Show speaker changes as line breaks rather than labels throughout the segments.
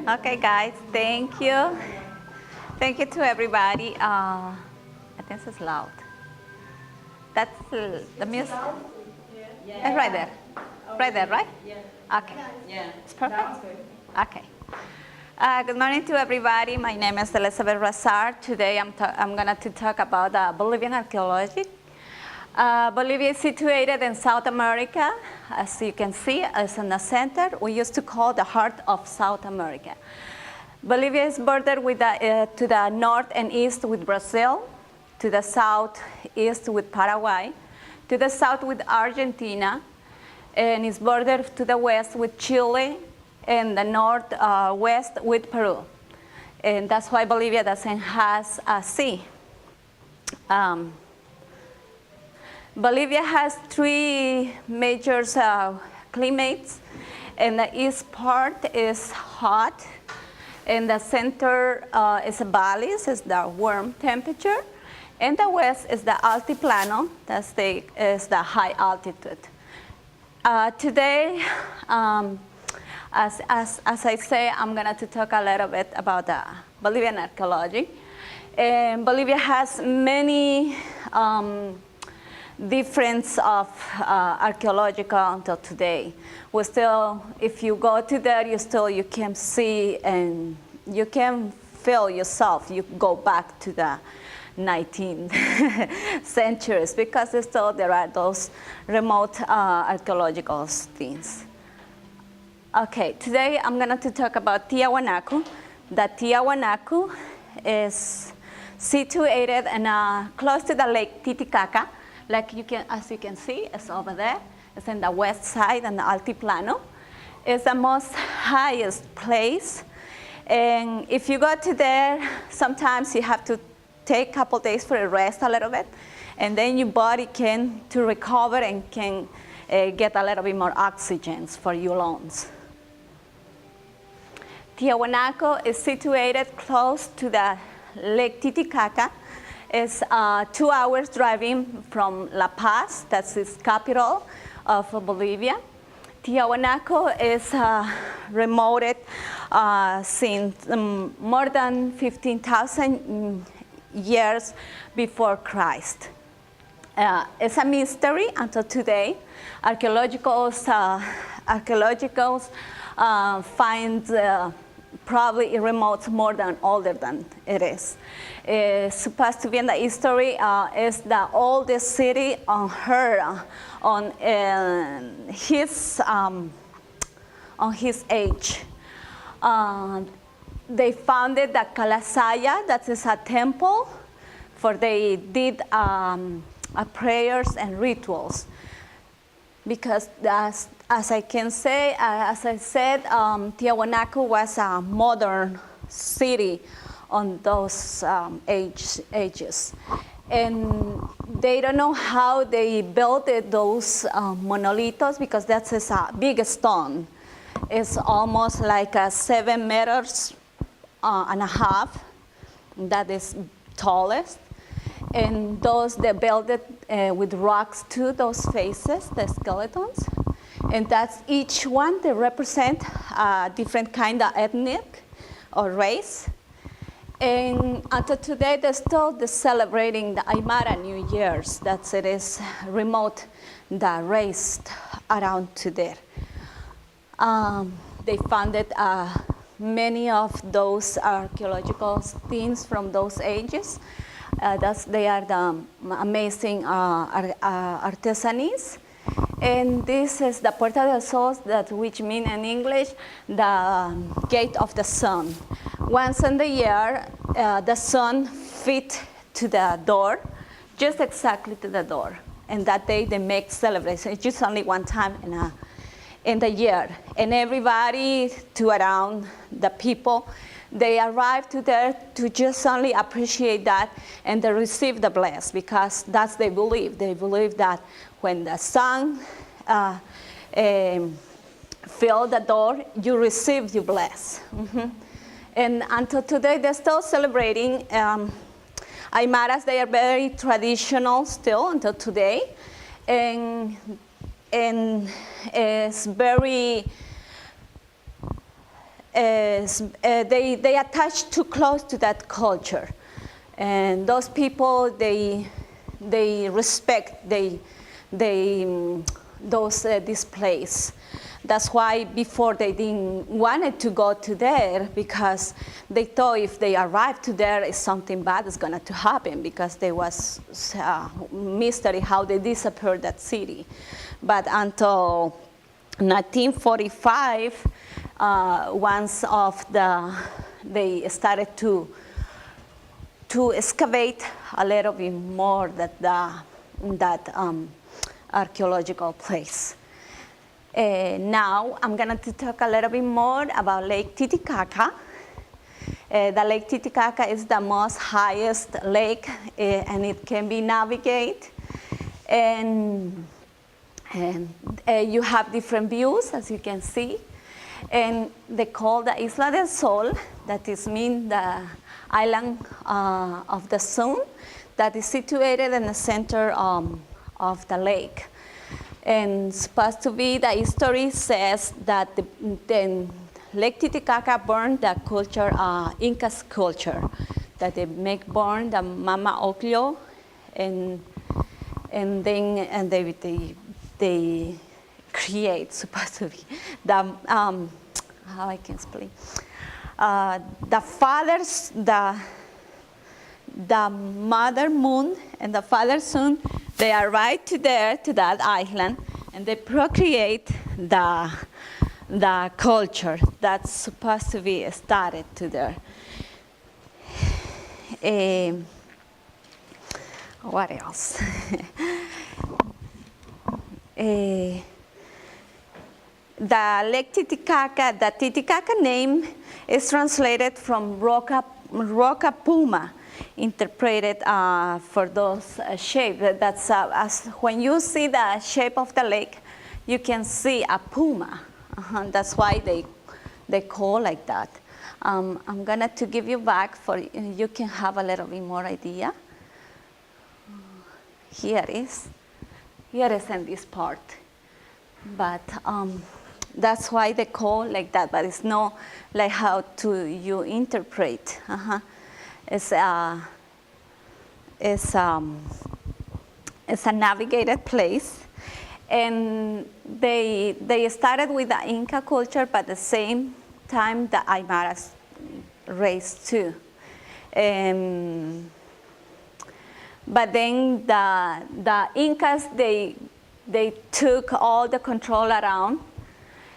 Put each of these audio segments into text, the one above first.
Okay, guys, thank you. Thank you to everybody. I think this is loud. That's the music. It's right there. Right there, right? Yeah. Okay. Yeah. It's perfect? Okay. Good morning to everybody. My name is Elizabeth Razar. Today I'm going to talk about Bolivian archaeology. Bolivia is situated in South America. As you can see, it's in the center. We used to call the heart of South America. Bolivia is bordered with to the north and east with Brazil, to the southeast with Paraguay, to the south with Argentina, and is bordered to the west with Chile, and the northwest with Peru. And that's why Bolivia doesn't have a sea. Bolivia has three major climates, and the east part is hot, and the center is valleys, is the warm temperature, and the west is the altiplano, is the high altitude. Today, as I say, I'm going to talk a little bit about the Bolivian archaeology. And Bolivia has many difference of archaeological until today. We still, if you go to there, you can see and you can feel yourself. You go back to the 19th centuries because still there are those remote archaeological things. Okay, today I'm going to talk about Tiahuanaco. The Tiahuanaco is situated in, close to the Lake Titicaca. Like as you can see, it's over there. It's in the west side and the Altiplano. It's the most highest place. And if you go to there, sometimes you have to take a couple days for a rest a little bit. And then your body can to recover and can get a little bit more oxygen for your lungs. Tiahuanaco is situated close to the Lake Titicaca. It's 2 hours driving from La Paz, that's its capital of Bolivia. Tiahuanaco is remote since more than 15,000 years before Christ. It's a mystery until today. Archaeologists find probably it remote more than older than it is. It's supposed to be in the history is the oldest city on his age. They founded the Kalasaya, that is a temple, for they did prayers and rituals. Because as I said, Tiahuanaco was a modern city on those ages. And they don't know how they built those monolitos because that's a big stone. It's almost like 7 meters and a half. That is tallest. And they built it with rocks too, those faces, the skeletons. And that's each one, they represent a different kind of ethnic or race. And until today, they're still celebrating the Aymara New Year's. It is remote, the race around to there. They founded many of those archaeological things from those ages. They are the amazing artisanies. And this is the Puerta del Sol, which means in English, the gate of the sun. Once in the year, the sun fit to the door, just exactly to the door. And that day they make celebration. It's just only one time in the year. And everybody around the people, they arrive to there to just only appreciate that and they receive the bless because that's they believe. They believe that when the sun fill the door, you receive, you bless. Mm-hmm. And until today, they're still celebrating. Aymaras, they are very traditional still until today. And it's very they attach too close to that culture. And those people, they respect this place. That's why before they didn't wanted to go to there, because they thought if they arrived to there, something bad is going to happen, because there was mystery how they disappeared that city. But until 1945, once they started to excavate a little bit more that archaeological place. Now I'm going to talk a little bit more about Lake Titicaca. The Lake Titicaca is the most highest lake, and it can be navigated. And you have different views, as you can see. And they call the Isla del Sol, that is mean the island of the sun, that is situated in the center of the lake. And supposed to be, the history says that the Lake Titicaca burned the culture, Inca's culture, that they burn the Mama Ocllo, and they create, supposed to be, the how I can explain, the fathers, the mother moon and the father sun, they are right to there, to that island, and they procreate the culture that's supposed to be started to there. What else? The Lake Titicaca, the Titicaca name is translated from Roca Puma, interpreted for those shapes. That's as when you see the shape of the lake, you can see a puma. That's why they call like that. I'm gonna to give you back for you can have a little bit more idea. Here is in this part, but that's why they call like that. But it's not like how you interpret. It's a navigated place, and they started with the Inca culture, but at the same time the Aymaras raised too. But then the Incas, they took all the control around,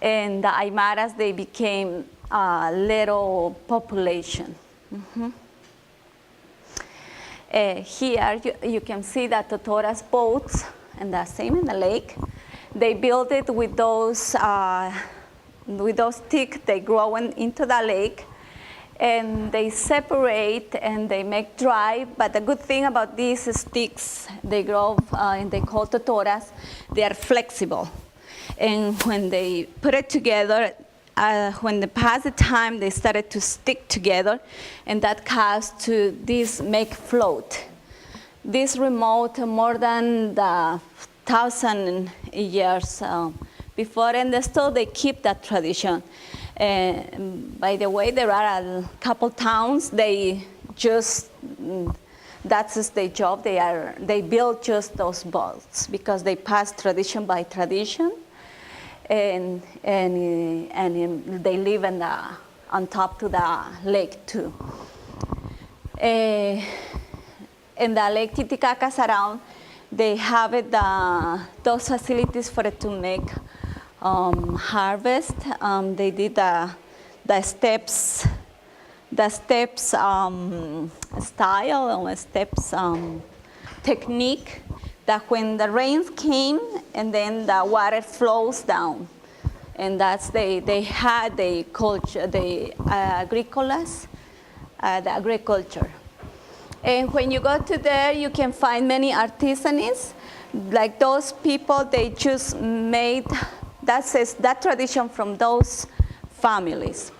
and the Aymaras, they became a little population. Here you can see the Totoras boats, and the same in the lake. They built it with those sticks they grow into the lake, and they separate and they make dry. But the good thing about these sticks, they grow and they call Totoras, they are flexible. And when they put it together, when they pass the time, they started to stick together, and that caused to this make float. This remote more than the 1,000 years before, and still they keep that tradition. By the way, there are a couple towns, they just, that's just their job, they build just those boats because they pass tradition by tradition. And they live on top to the lake too. In the Lake Titicaca's around, they have those facilities for it to make harvest. They did the steps style or steps technique, that when the rains came and then the water flows down, and that's they had the culture, the agriculture. And when you go to there, you can find many artisans, like those people. They just made that tradition from those families.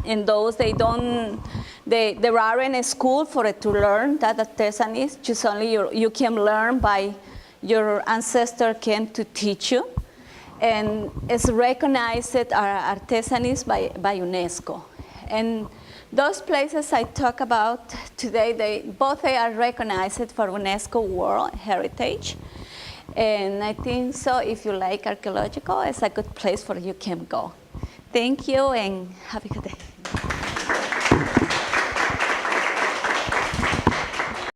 And those there aren't a school for it to learn that artisanry. Just only you can learn by your ancestor came to teach you. and it's recognized our artisanies by UNESCO. And those places I talk about today, they are recognized for UNESCO World Heritage. And I think so if you like archaeological, it's a good place for you can go. Thank you and have a good day.